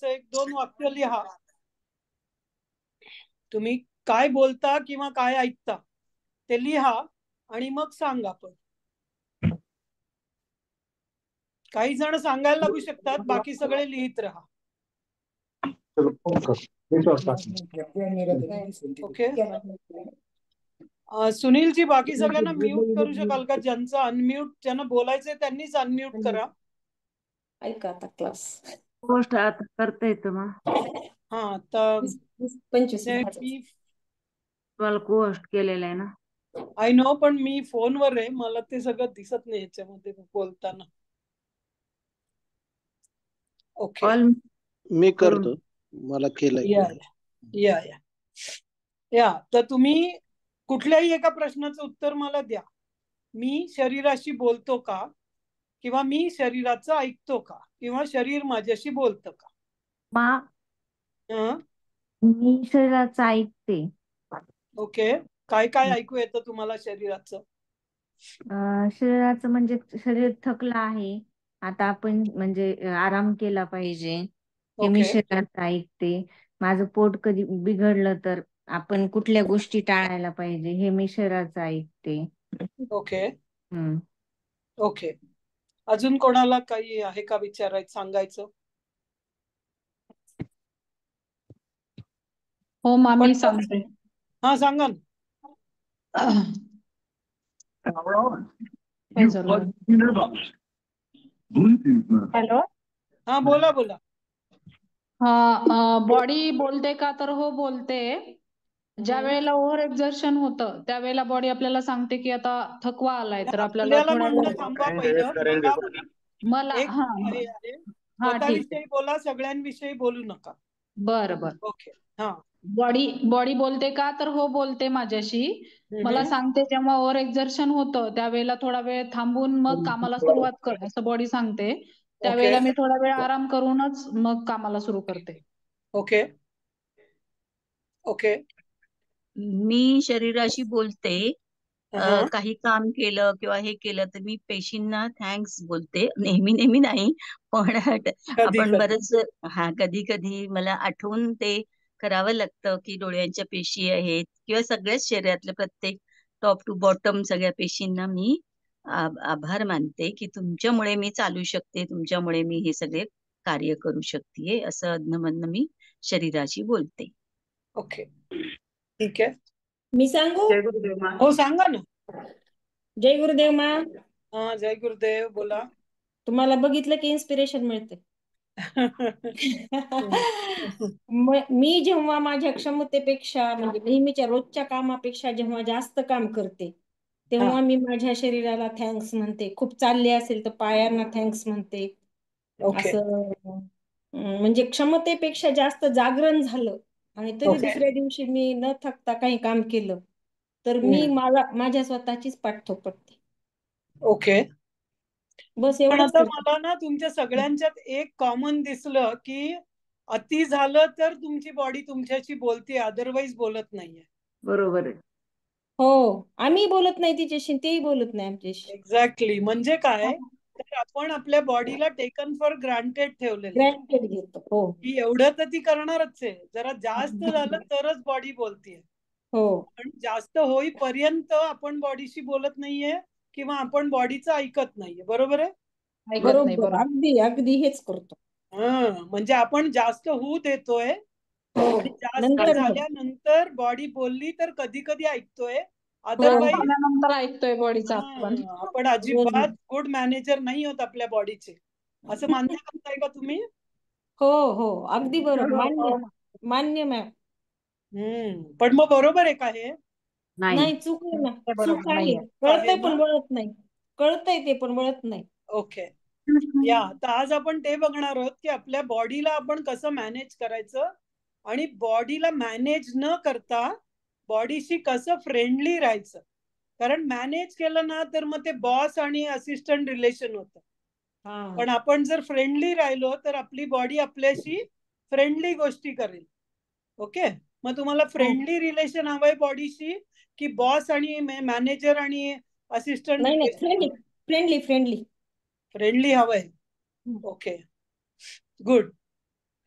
एक दोन वाक्य लिहा. तुम्ही काय बोलता किंवा काय ऐकता ते लिहा आणि मग सांगा. पण काही जण सांगायला लागू शकतात, बाकी सगळे लिहित राहा. ओके. सुनीलजी, बाकी सगळ्यांना म्यूट करू शकाल का? ज्यांचं अनम्यूट, ज्यांना बोलायचंय त्यांनीच अनम्यूट करा. ऐका आता क्लास पोस्ट आता करता येतं मग. हा, आता 25 मी तुम्हाला पोस्ट केलेलं आहे ना. आय नो, पण मी फोनवर आहे, मला ते सगळं दिसत नाही याच्यामध्ये बोलताना. ओके, ऑल मी करतो, मला केलंय. या या या या तर तुम्ही कुठल्याही एका प्रश्नाचं उत्तर मला द्या. मी शरीराशी बोलतो का, किंवा मी शरीराचं ऐकतो का, किंवा शरीर माझ्याशी बोलतं का? मी शरीराचं ऐकते. ओके, काय काय ऐकू येतं तुम्हाला शरीराचं? शरीराचं म्हणजे शरीर थकलं आहे, आता आपण म्हणजे आराम केला पाहिजे, हे मी ओके शरीराचं ऐकते. माझं पोट कधी बिघडलं तर आपण कुठल्या गोष्टी टाळायला पाहिजे, हे मी शरीराचं ऐकते. ओके हम्म. ओके. अजून कोणाला काही आहे का विचारायचं, सांगायचं? हो मामी सांगते. हा, सांगा ना. हॅलो. हा, बोला बोला. हा, बॉडी बोलते का? तर हो बोलते. ज्या वेळेला ओव्हर एक्झर्शन होतं त्यावेळेला बॉडी आपल्याला सांगते की आता थकवा आलाय, तर आपल्याला आपल्याला थोडा म्हणणं वेळ थांबा पहिलं. मला एक हा आहे, हा ठीक स्वतःविषयी बोला, सगळ्यांविषयी बोलू नका. बरं बरं. ओके. हा. बॉडी बॉडी बोलते का? तर हो बोलते माझ्याशी. मला सांगते जेव्हा ओव्हर एक्झर्शन होतं त्यावेळेला थोडा वेळ थांबून मग कामाला सुरुवात कर, असं बॉडी सांगते. त्यावेळेला मी थोडा वेळ आराम करूनच मग कामाला सुरू करते. Okay okay. मी शरीराशी बोलते. हा. काही काम केलं किंवा हे केलं तर मी पेशींना थँक्स बोलते. नेहमी नेहमी नाही, पण आपण बरंच कधी कधी मला आठवून ते करावं लागतं की डोळ्यांच्या पेशी आहेत किंवा सगळ्याच शरीरातल्या प्रत्येक टॉप टू बॉटम सगळ्या पेशींना मी आभार मानते की तुमच्यामुळे मी चालू शकते, तुमच्यामुळे मी हे सगळे कार्य करू शकते, असं अधनं मी शरीराशी बोलते. ओके, ठीक आहे. मी सांगू? हो, सांगा ना. जय गुरुदेव मा. हा, जय गुरुदेव. बोला. तुम्हाला बघितलं की इन्स्पिरेशन मिळते. मी जेव्हा माझ्या क्षमतेपेक्षा म्हणजे नेहमीच्या रोजच्या कामापेक्षा जेव्हा जास्त काम करते तेव्हा मी माझ्या शरीराला थँक्स म्हणते. खूप चालले असेल तर पायांना थँक्स म्हणते. असं म्हणजे क्षमतेपेक्षा जास्त जागरण झालं आणि तरी दुसऱ्या दिवशी मी न थकता काही काम केलं तर मी माझ्या स्वतःचीच पाठ थोपटते. ओके. बस पण एवढंच आता करते. मला ना तुमच्या सगळ्यांच्यात एक कॉमन दिसलं की अति झालं तर तुमची बॉडी तुमच्याशी बोलते, अदरवाईज बोलत नाहीये. बरोबर आहे. हो, आम्ही बोलत नाही तिच्याशी, तेही बोलत नाही आमच्याशी. एक्झॅक्टली. म्हणजे काय, तर आपण आपल्या बॉडीला टेकन फॉर ग्रांटेड ठेवलेलं, ग्रँटेड घेतो. हो, की एवढं तर ती करणारच आहे, जरा जास्त झालं तरच बॉडी बोलतीये. हो, पण जास्त होईपर्यंत आपण बॉडीशी बोलत नाहीये किंवा आपण बॉडीचं ऐकत नाहीये. बरोबर आहे? बरोबर. अगदी अगदी हेच करतो. म्हणजे आपण जास्त होऊ देतोय आणि जास्त झाल्यानंतर बॉडी बोलली तर कधी कधी ऐकतोय, अदरवाईज ऐकतोय बॉडीचा आपण अजिबात गुड मॅनेजर नाही होत आपल्या बॉडीचे. असं मान्य करताय का तुम्ही? हो हो, अगदी बरोबर. मान्य मान्य मॅम. पण मग बरोबर आहे का हे? नाही, चूक आहे ना. चूक आहे. कळतंय पण वळत नाही. कळतंय ते पण वळत नाही. ओके. या, तर आज आपण ते बघणार आहोत की आपल्या बॉडीला आपण कसं मॅनेज करायचं आणि बॉडीला मॅनेज न करता बॉडीशी कसं फ्रेंडली राहायचं. कारण मॅनेज केलं ना तर मग ते बॉस आणि असिस्टंट रिलेशन होतं. पण आपण जर फ्रेंडली राहिलो तर आपली बॉडी आपल्याशी फ्रेंडली गोष्टी करेल. ओके. मग तुम्हाला फ्रेंडली रिलेशन हवंय बॉडीशी की बॉस आणि मॅनेजर आणि असिस्टंट रिलेशन? फ्रेंडली फ्रेंडली हवंय. Okay, good.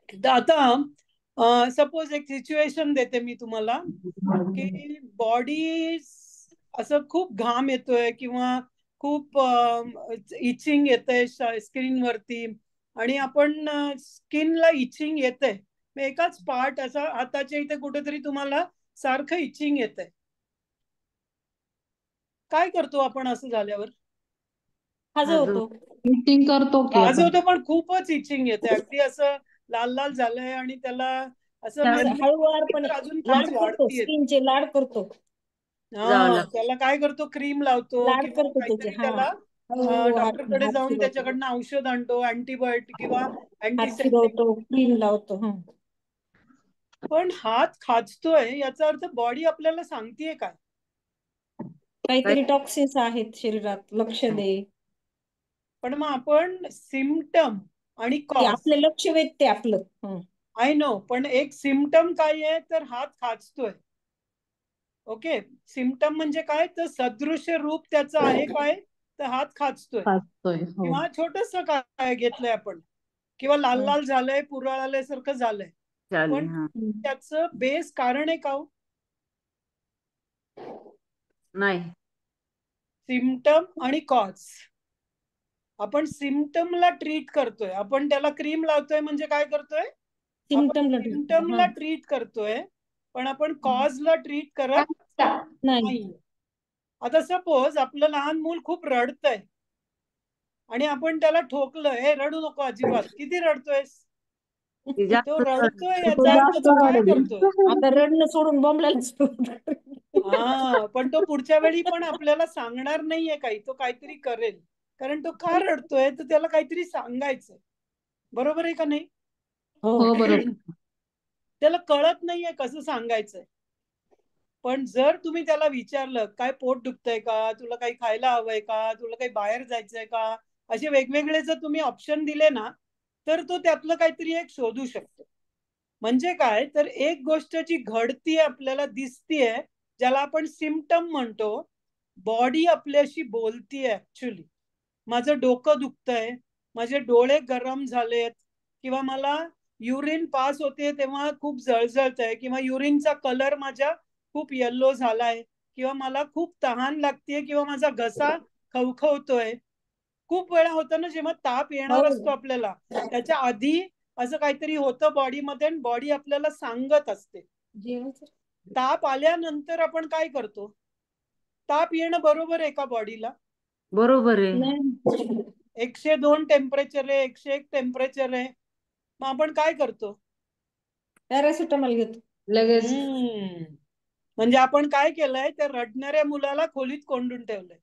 आता सपोज एक सिच्युएशन देते मी तुम्हाला की बॉडी असं खूप घाम येतोय किंवा खूप इचिंग येतंय स्किनवरती आणि आपण स्किनला इचिंग येतंय, एकाच पार्ट असा हाताच्या इथे कुठेतरी तुम्हाला सारखं इचिंग येतंय. काय करतो आपण असं झाल्यावर? खाजवतो. इटिंग करतो की आपण. खाजवतो, पण खूपच इचिंग येते, अगदी असं लाल लाल झालंय आणि त्याला असं हळूवारपणे अजून लाड खाज करतो, वाढतीये. स्किनचे लाड करतो. हा, त्याला काय करतो, क्रीम लावतो लाड किंवा करतो त्याचे. काहीतरी हा, त्याला हळू डॉक्टरकडे हात जाऊन फिरवतो, त्याच्याकडनं औषध आणतो, अँटीबायोटिक किंवा हात अँटीसेप्टिक. फिरवतो, क्रीम लावतो. पण हात खाजतोय याचा अर्थ बॉडी आपल्याला सांगतेय काय? काहीतरी टॉक्सिन्स आहेत शरीरात, लक्ष दे. पण मग आपण सिम्पटम आणि ते कॉज, आपलं लक्ष वेधते आपलं. आय नो, पण एक सिम्पटम काय आहे तर हात खाजतोय. ओके, सिम्पटम म्हणजे काय तर सदृश्य रूप त्याचं आहे काय तर हात खाजतोय किंवा छोटस काय घेतलंय आपण किंवा लाल लाल झालंय, पुरळाल्यासारखं झालंय, पण त्याचं बेस कारण आहे का हो? नाही. सिम्पटम आणि कॉज. आपण सिम्पटमला ट्रीट करतोय, आपण त्याला क्रीम लावतोय म्हणजे काय करतोय, सिम्पटमला ट्रीट करतोय, पण आपण कॉजला ट्रीट करत नाही. आता सपोज आपलं लहान मूल खूप रडतंय आणि आपण त्याला ठोकलं, हे रडू नको अजिबात, किती रडतोयस? तो रडतोय याचा अर्थ तो काय करतोय? आता रडणं सोडून बोंबलायला हा, पण तो पुढच्या वेळी पण आपल्याला सांगणार नाहीये काही, तो काहीतरी करेल, कारण तो का रडतोय तर त्याला काहीतरी सांगायचंय. बरोबर आहे का नाही? हो, बरोबर. त्याला कळत नाहीये कसं सांगायचंय. पण जर तुम्ही त्याला विचारलं, काय पोट दुखतंय का, तुला काही खायला हवंय का, तुला काही बाहेर जायचंय का, असे वेगवेगळे जर तुम्ही ऑप्शन दिले ना तर तो त्यातलं काहीतरी एक शोधू शकतो. म्हणजे काय तर एक गोष्ट जी घडतीये आपल्याला दिसतीये, ज्याला आपण सिम्पटम म्हणतो, बॉडी आपल्याशी बोलतीये ऍक्च्युली. माझं डोकं दुखतंय, माझे डोळे गरम झालेत, किंवा मला युरिन पास होते तेव्हा खूप जळजळतंय, किंवा युरिनचा कलर माझ्या खूप येल्लो झालाय, किंवा मला खूप तहान लागतेय, किंवा माझा घसा खवखवतोय. खूप वेळा होतं ना जेव्हा ताप येणार असतो आपल्याला, त्याच्या आधी असं काहीतरी होतं बॉडीमध्ये आणि बॉडी आपल्याला सांगत असते. ताप आल्यानंतर आपण काय करतो? ताप येणं बरोबर आहे का बॉडीला? बरोबर आहे. 102 टेम्परेचर आहे, 101 टेम्परेचर आहे, मग आपण काय करतो? पॅरासिटामॉल घेतो लगेच. म्हणजे आपण काय केलंय, त्या रडणाऱ्या मुलाला खोलीत कोंडून ठेवलंय.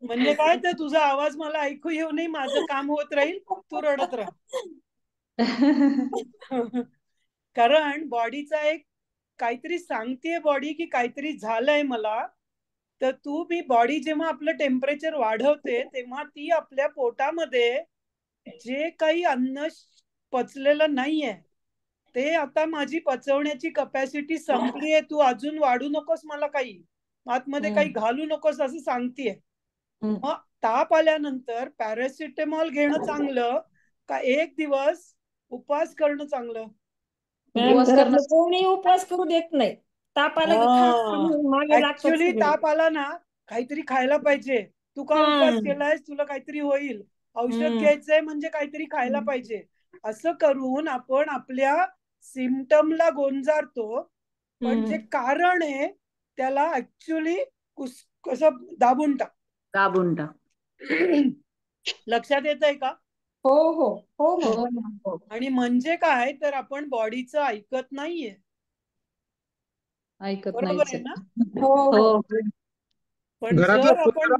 म्हणजे काय तर तुझा आवाज मला ऐकू येऊ नये, माझं काम होत राहील, तू रडत राहा. कारण बॉडीचा एक काहीतरी सांगतेय बॉडी की काहीतरी झालंय मला, तर मी बॉडी जेव्हा आपलं टेम्परेचर वाढवते तेव्हा ती आपल्या पोटामध्ये जे काही अन्न पचलेलं नाहीये ते आता माझी पचवण्याची कपॅसिटी संपलीये, तू अजून वाढू नकोस, मला काही आतमध्ये काही घालू नकोस असं सांगतेय. मग ताप आल्यानंतर पॅरासिटामॉल घेणं चांगलं का एक दिवस उपवास करणं चांगलं? घरातलं कोणी उपवास करू देत नाही. ताप आला की खा मागे लागतात ऍक्च्युली सगळे. ताप आला ना काहीतरी खायला पाहिजे. तू का उपवास केलायस, तुला काहीतरी होईल, औषध घ्यायचंय म्हणजे काहीतरी खायला पाहिजे. असं करून आपण आपल्या सिम्पटमला गोंजारतो, पण जे कारण आहे त्याला ऍक्च्युली कसं दाबून टाक. लक्षात येत आहे का? हो हो हो हो. आणि म्हणजे काय तर आपण बॉडीचं ऐकत नाहीये. बरोबर आहे ना? हो. पण जर आपण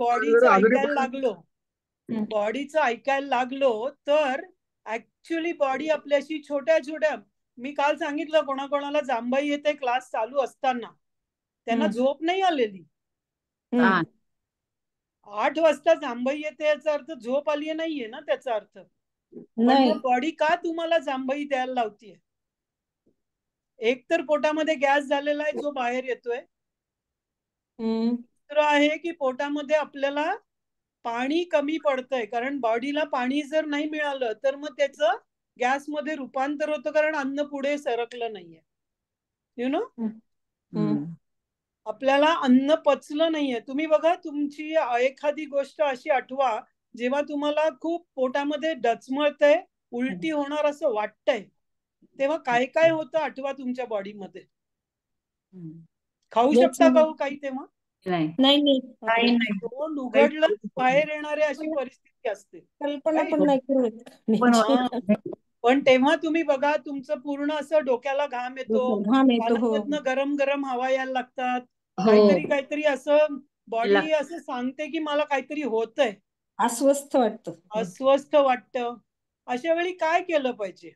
बॉडीचं ऐकायला लागलो तर ऍक्च्युली बॉडी आपल्याशी छोट्या छोट्या, मी काल सांगितलं कोणाकोणाला जांभई येते क्लास चालू असताना, त्यांना झोप नाही आलेली. 8 वाजता जांभई येते याचा अर्थ झोप आली नाहीये ना त्याचा अर्थ. पण मग बॉडी का तुम्हाला जांभई द्यायला लावतीये? एक तर पोटामध्ये गॅस झालेला आहे जो बाहेर येतोय, दुसरं आहे की पोटामध्ये आपल्याला पाणी कमी पडतंय, कारण बॉडीला पाणी जर नाही मिळालं तर मग त्याचं गॅसमध्ये रूपांतर होतं, कारण अन्न पुढे सरकलं नाहीये. यु नो, आपल्याला अन्न पचलं नाहीये. तुम्ही बघा, तुमची एखादी गोष्ट अशी आठवा, जेव्हा तुम्हाला खूप पोटामध्ये डचमळतंय, उलटी होणार असं वाटतंय, तेव्हा काय काय होतं आठवा तुमच्या बॉडीमध्ये. खाऊ शकता का हो काही तेव्हा? नाही. तोंड उघडलं बाहेर येणारे अशी परिस्थिती असते. कल्पना पण नाही पण तेव्हा तुम्ही बघा, तुमचं पूर्ण असं डोक्याला घाम येतो, कानामधनं गरम गरम हवा यायला लागतात, काहीतरी असं बॉडी असं सांगते की मला काहीतरी होतंय, अस्वस्थ वाटतं. अशा वेळी काय केलं पाहिजे?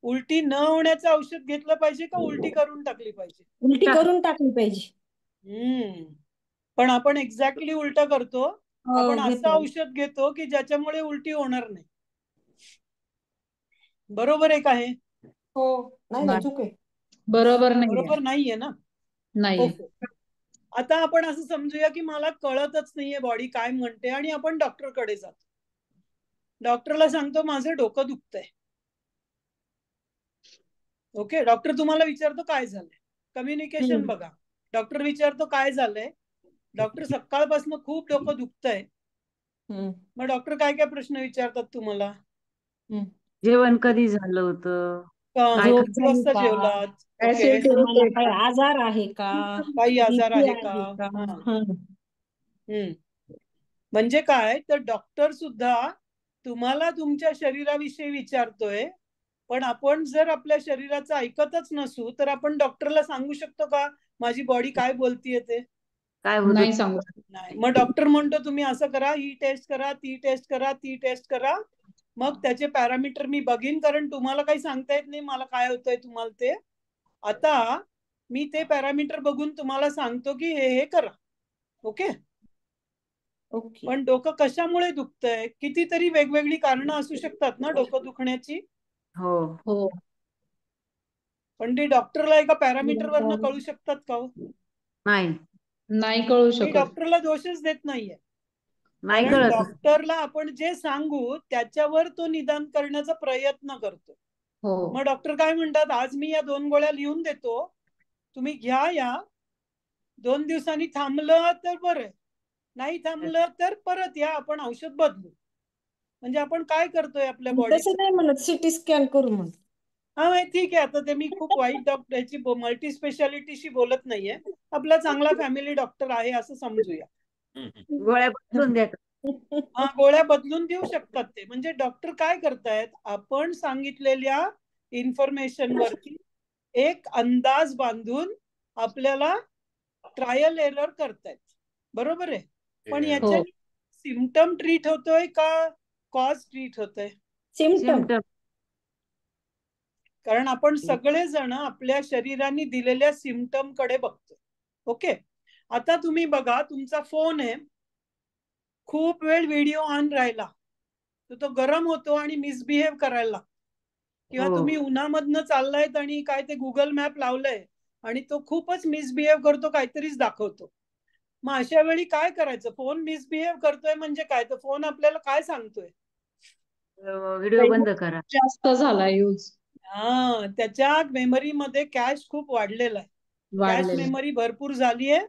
उलटी न होण्याचं औषध घेतलं पाहिजे का उलटी करून टाकली पाहिजे? उलटी करून टाकली पाहिजे. पण आपण एक्झॅक्टली उलट करतो. आपण असं औषध घेतो की ज्याच्यामुळे उलटी होणार नाही. बरोबर आहे का हे? हो, नाही चूक आहे. बरोबर नाहीये ना. नाही. आता आपण असं समजूया की मला कळतच नाहीये बॉडी काय म्हणते, आणि आपण डॉक्टरकडे जातो. डॉक्टरला सांगतो माझं डोकं दुखतंय. ओके, डॉक्टर तुम्हाला विचारतो काय झालंय. कम्युनिकेशन बघा. डॉक्टर विचारतो काय झालंय. डॉक्टर सकाळपासून खूप डोकं दुखतंय. मग डॉक्टर काय काय प्रश्न विचारतात तुम्हाला? जेवण कधी झालं होतं, किती वाजता जेवलात, काही आजार आहे का, काही आजार आहे का. म्हणजे काय, तर डॉक्टर सुद्धा तुम्हाला तुमच्या शरीराविषयी विचारतोय, पण आपण जर आपल्या शरीराचं ऐकतच नसू तर आपण डॉक्टरला सांगू शकतो का माझी बॉडी काय बोलतीये ते? नाही सांगू. नाही. मग डॉक्टर म्हणतो तुम्ही असं करा, ही टेस्ट करा, ती टेस्ट करा, ती टेस्ट करा. मग त्याचे पॅरामीटर मी बघीन, कारण तुम्हाला काही सांगता येत नाही मला काय होतंय तुम्हाला ते. आता मी ते पॅरामीटर बघून तुम्हाला सांगतो की हे करा. ओके. पण डोकं कशामुळे दुखतंय? कितीतरी वेगवेगळी कारणं असू शकतात ना डोकं दुखण्याची. हो. पण ते डॉक्टरला एका पॅरामीटर वरनं कळू शकतात का हो? नाही कळू शकत. डॉक्टरला दोषच देत नाहीये. कारण डॉक्टरला आपण जे सांगू त्याच्यावर तो निदान करण्याचा प्रयत्न करतो. मग डॉक्टर काय म्हणतात, आज मी या 2 गोळ्या लिहून देतो, तुम्ही घ्या या. 2 दिवसांनी थांबलं तर बरं, नाही थांबलं तर परत या, आपण औषध बदलू. म्हणजे आपण काय करतोय आपल्या बॉडीचं? नाही म्हणत सिटी स्कॅन करू म्हणून. हा ठीक आहे. आता ते मी खूप वाईट डॉक्टरची मल्टी स्पेशालिटीशी बोलत नाहीये. आपला चांगला फॅमिली डॉक्टर आहे असं समजूया. गोळ्या बदलून द्या. गोळ्या बदलून देऊ शकतात ते. म्हणजे डॉक्टर काय करतायत, आपण सांगितलेल्या इन्फॉर्मेशन वरती एक अंदाज बांधून आपल्याला ट्रायल एरर करतायत. बरोबर आहे. पण याच्या सिम्पटम ट्रीट होतोय का कॉज ट्रीट होतोय? सिम्पटम. कारण आपण सगळेजण आपल्या शरीराने दिलेल्या सिम्पटम कडे बघतो. ओके. आता तुम्ही बघा, तुमचा फोन आहे, खूप वेळ व्हिडिओ ऑन राहिला तर तो गरम होतो आणि मिसबिहेव करायला लागतो. किंवा तुम्ही उन्हामधनं चाललायत आणि काय ते गुगल मॅप लावलंय आणि तो खूपच मिसबिहेव करतो, काहीतरीच दाखवतो. मग अशा वेळी काय करायचं? फोन मिसबिहेव करतोय म्हणजे काय, तर फोन आपल्याला काय सांगतोय? व्हिडिओ बंद करा. जास्त झाला यूज. त्याच्या मेमरीमध्ये कॅश खूप वाढलेला आहे. कॅश मेमरी भरपूर झालीये.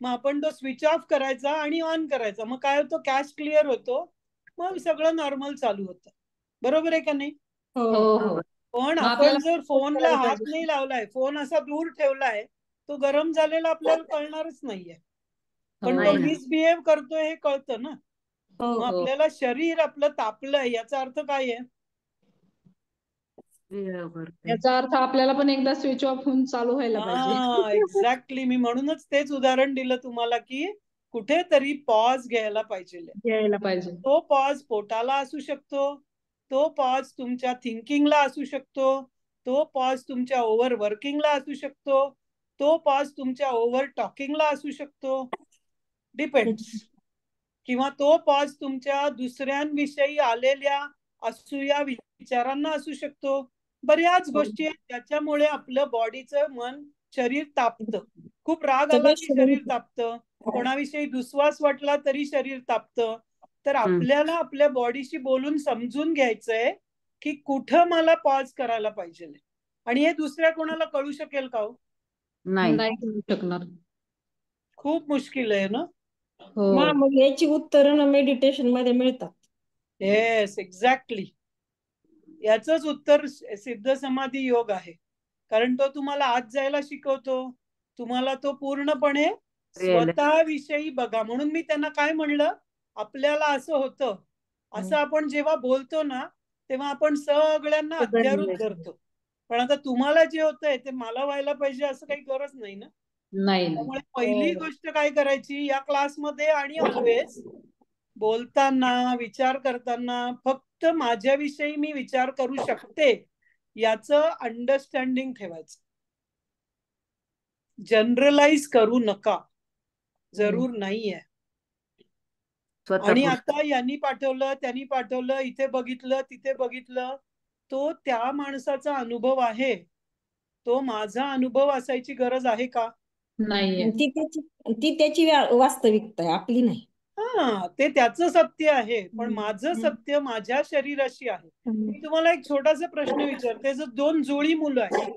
मग आपण तो स्विच ऑफ करायचा आणि ऑन करायचा. मग काय होतं, कॅश क्लिअर होतो, मग सगळं नॉर्मल चालू होतं. बरोबर आहे का नाही? पण आपण जर फोनला हात नाही लावलाय, फोन असा दूर ठेवलाय, तो गरम झालेला आपल्याला कळणारच नाहीये. पण तो मिसबिहेव करतोय हे कळतं ना. मग आपल्याला शरीर आपलं तापलंय याचा अर्थ काय आहे? याचा अर्थ आपल्याला पण एकदा स्विच ऑफ होऊन चालू व्हायला पाहिजे. एक्झॅक्टली. मी म्हणूनच तेच उदाहरण दिलं तुम्हाला की कुठेतरी पॉज घ्यायला पाहिजे. तो पॉज पोटाला असू शकतो, तो पॉज तुमच्या थिंकिंगला असू शकतो, तो पॉज तुमच्या ओव्हर वर्किंगला असू शकतो, तो पॉज तुमच्या ओव्हर टॉकिंगला असू शकतो, डिपेंड्स. किंवा तो पॉज तुमच्या दुसऱ्यांविषयी आलेल्या असूया विचारांना असू शकतो. बऱ्याच गोष्टी आहेत त्याच्यामुळे आपलं बॉडीचं मन शरीर तापतं. खूप राग आला की शरीर तापतं, कोणाविषयी दुस्वास वाटला तरी शरीर तापतं. तर आपल्याला आपल्या बॉडीशी बोलून समजून घ्यायचंय की कुठं मला पॉज करायला पाहिजे. आणि हे दुसऱ्या कोणाला कळू शकेल का हो? नाही. नाही करू शकणार. खूप मुश्किल आहे ना. हो. मग याची उत्तरं मेडिटेशन मध्ये मिळतात. Yes, exactly. याचंच उत्तर सिद्ध समाधी योग आहे. कारण तो तुम्हाला आत जायला शिकवतो, तुम्हाला तो पूर्णपणे स्वतःविषयी बघा. म्हणून मी त्यांना काय म्हणलं, आपल्याला असं होतं, असं आपण जेव्हा बोलतो ना तेव्हा आपण सगळ्यांना अध्यारूत धरतो. पण आता तुम्हाला जे होतंय ते मला व्हायला पाहिजे असं काही गरज नाही ना. नाही. त्यामुळे पहिली गोष्ट काय करायची या क्लासमध्ये आणि ऑलवेज बोलताना, विचार करताना फक्त माझ्याविषयी मी विचार करू शकते याचं अंडरस्टँडिंग ठेवायचं. जनरलाइज करू नका, जरूर नाहीये. आणि आता यांनी पाठवलं, त्यांनी पाठवलं, इथे बघितलं, तिथे बघितलं, तो त्या माणसाचा अनुभव आहे, तो माझा अनुभव असायची गरज आहे का? नाहीये. ती त्याची वास्तविकता आहे, आपली नाही. हा, ते त्याचं सत्य आहे, पण माझं सत्य माझ्या शरीराशी आहे. मी तुम्हाला एक छोटासा प्रश्न विचारते. जर 2 जोडी मुलं आहेत,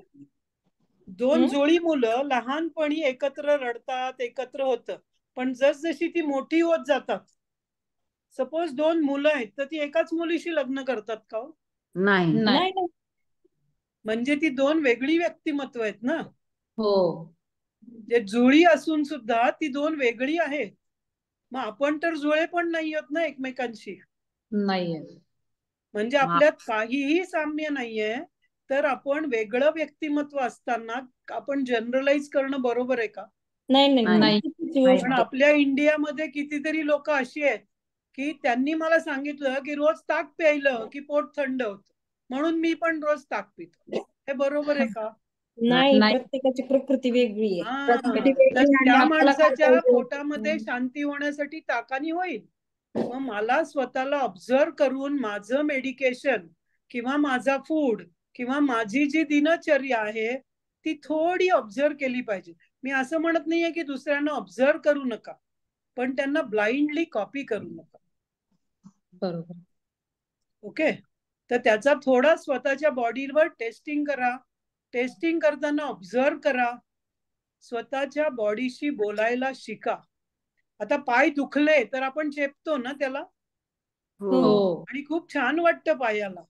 2 जोडी मुलं लहानपणी एकत्र रडतात, एकत्र होतं, पण जसजशी ती मोठी होत जातात, सपोज 2 मुलं आहेत तर ती एकाच मुलीशी लग्न करतात का? नाही. म्हणजे ती 2 वेगळी व्यक्तिमत्व आहेत ना. हो. जे जुळी असून सुद्धा ती 2 वेगळी आहेत. मग आपण तर जुळे पण नाही आहोत ना एकमेकांशी. नाहीये. म्हणजे आपल्यात काहीही साम्य नाहीये, तर आपण वेगळं व्यक्तिमत्व असताना आपण जनरलाइज करणं बरोबर आहे का? नाही. पण आपल्या इंडियामध्ये कितीतरी लोक अशी आहेत की त्यांनी मला सांगितलं की रोज ताक प्यायलं की पोट थंड होतं, म्हणून मी पण रोज ताक पितो. हे बरोबर आहे का? नाही, प्रत्येकाची प्रकृती वेगळी आहे. तर त्या माणसाच्या पोटामध्ये शांती होण्यासाठी ताकानी होईल. मग मला स्वतःला ऑब्झर्व करून माझं मेडिकेशन किंवा माझा फूड किंवा माझी जी दिनचर्या आहे ती थोडी ऑब्झर्व केली पाहिजे. मी असं म्हणत नाहीये की दुसऱ्यांना ऑब्झर्व करू नका, पण त्यांना ब्लाइंडली कॉपी करू नका. बरोबर. ओके. तर त्याचा थोडा स्वतःच्या बॉडीवर टेस्टिंग करा. टेस्टिंग करताना ऑब्झर्व करा. स्वतःच्या बॉडीशी बोलायला शिका. आता पाय दुखले तर आपण चेपतो ना त्याला, आणि खूप छान वाटतं पायाला.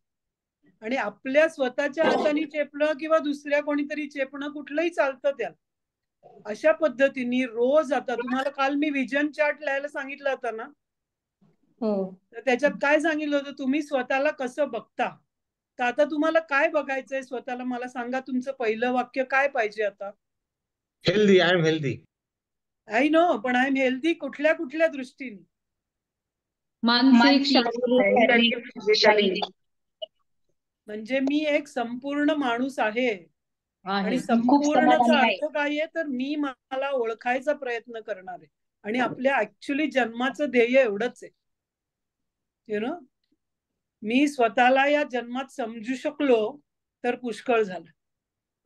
आणि आपल्या स्वतःच्या हाताने चेपणं किंवा दुसऱ्या कोणीतरी चेपणं कुठलंही चालतं त्याला. अशा पद्धतीने रोज, आता तुम्हाला काल मी विजन चार्ट लिहायला सांगितलं होतं ना, तर त्याच्यात काय सांगितलं होतं, तुम्ही स्वतःला कसं बघता. तर आता तुम्हाला काय बघायचंय स्वतःला, मला सांगा. तुमचं पहिलं वाक्य काय पाहिजे आता? Healthy. I am healthy. I know, पण आय एम हेल्दी कुठल्या कुठल्या दृष्टीने? मानसिक, शारीरिक. म्हणजे मी एक संपूर्ण माणूस आहे. आणि खूप संपूर्णचा अर्थ काय आहे, तर मी मला ओळखायचा प्रयत्न करणार आहे. आणि आपल्या ऍक्च्युली जन्माचं ध्येय एवढंच आहे. यु नो, मी स्वतःला या जन्मात समजू शकलो तर पुष्कळ झालं.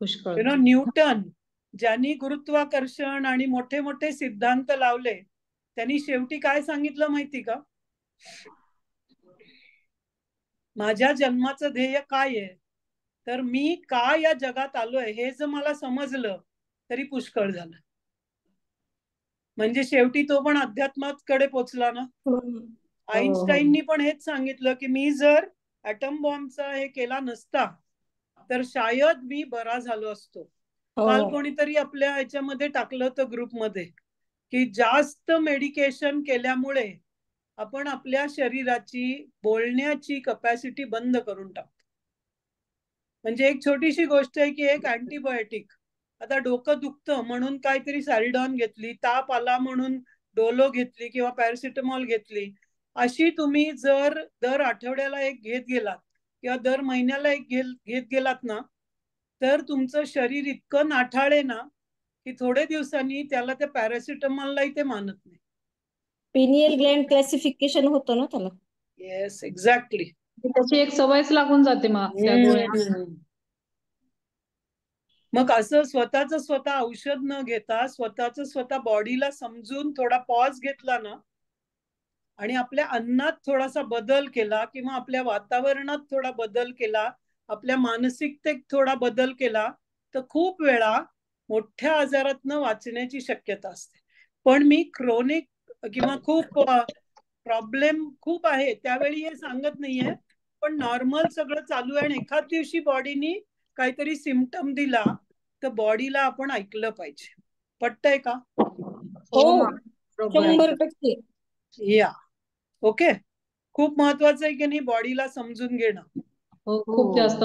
यु नो, न्यूटन ज्यांनी गुरुत्वाकर्षण आणि मोठे मोठे सिद्धांत लावले, त्यांनी शेवटी काय सांगितलं माहिती का? माझ्या जन्माचं ध्येय काय आहे, तर मी का या जगात आलोय हे जर मला समजलं तरी पुष्कळ झालं. म्हणजे शेवटी तो पण अध्यात्माकडे पोचला ना. आईन्स्टाईननी पण हेच सांगितलं की मी जर ऍटम बॉम्बचा हे केला नसता तर शायद मी बरा झालो असतो. काल कोणीतरी आपल्या ह्याच्यामध्ये टाकलं होतं ग्रुपमध्ये की जास्त मेडिकेशन केल्यामुळे आपण आपल्या शरीराची बोलण्याची कपॅसिटी बंद करून टाकतो. म्हणजे एक छोटीशी गोष्ट आहे की एक अँटीबायोटिक, आता डोकं दुखतं म्हणून काहीतरी सॅरिडॉन घेतली, ताप आला म्हणून डोलो घेतली किंवा पॅरासिटामॉल घेतली, अशी तुम्ही जर दर आठवड्याला एक घेत गेलात किंवा दर महिन्याला एक घेत गेलात ना, तर तुमचं शरीर इतकं नाठाळे ना की थोड्या दिवसांनी त्याला त्या पॅरासिटामॉललाही ते मानत नाही. पिनियल ग्लँड क्लासिफिकेशन होतं ना त्याला. Yes, exactly. त्याची एक सवयच लागून जाते मग त्या गोळ्या. मग असं स्वतःच स्वतः औषध न घेता स्वतःच स्वतः बॉडीला समजून थोडा पॉज घेतला ना, आणि आपल्या अन्नात थोडासा बदल केला किंवा आपल्या वातावरणात थोडा बदल केला, आपल्या मानसिकतेत थोडा बदल केला, तर खूप वेळा मोठ्या आजारातनं वाचण्याची शक्यता असते. पण मी क्रोनिक किंवा खूप प्रॉब्लेम खूप आहे त्यावेळी हे सांगत नाहीये, पण नॉर्मल सगळं चालू आहे आणि एखाद दिवशी बॉडीनी काहीतरी सिम्पटम दिला तर बॉडीला आपण ऐकलं पाहिजे. पटतंय का? हो, बरोबर आहे. 100%. या ओके. खूप महत्वाचं आहे की नाही बॉडीला समजून घेणं. हो, खूप जास्त.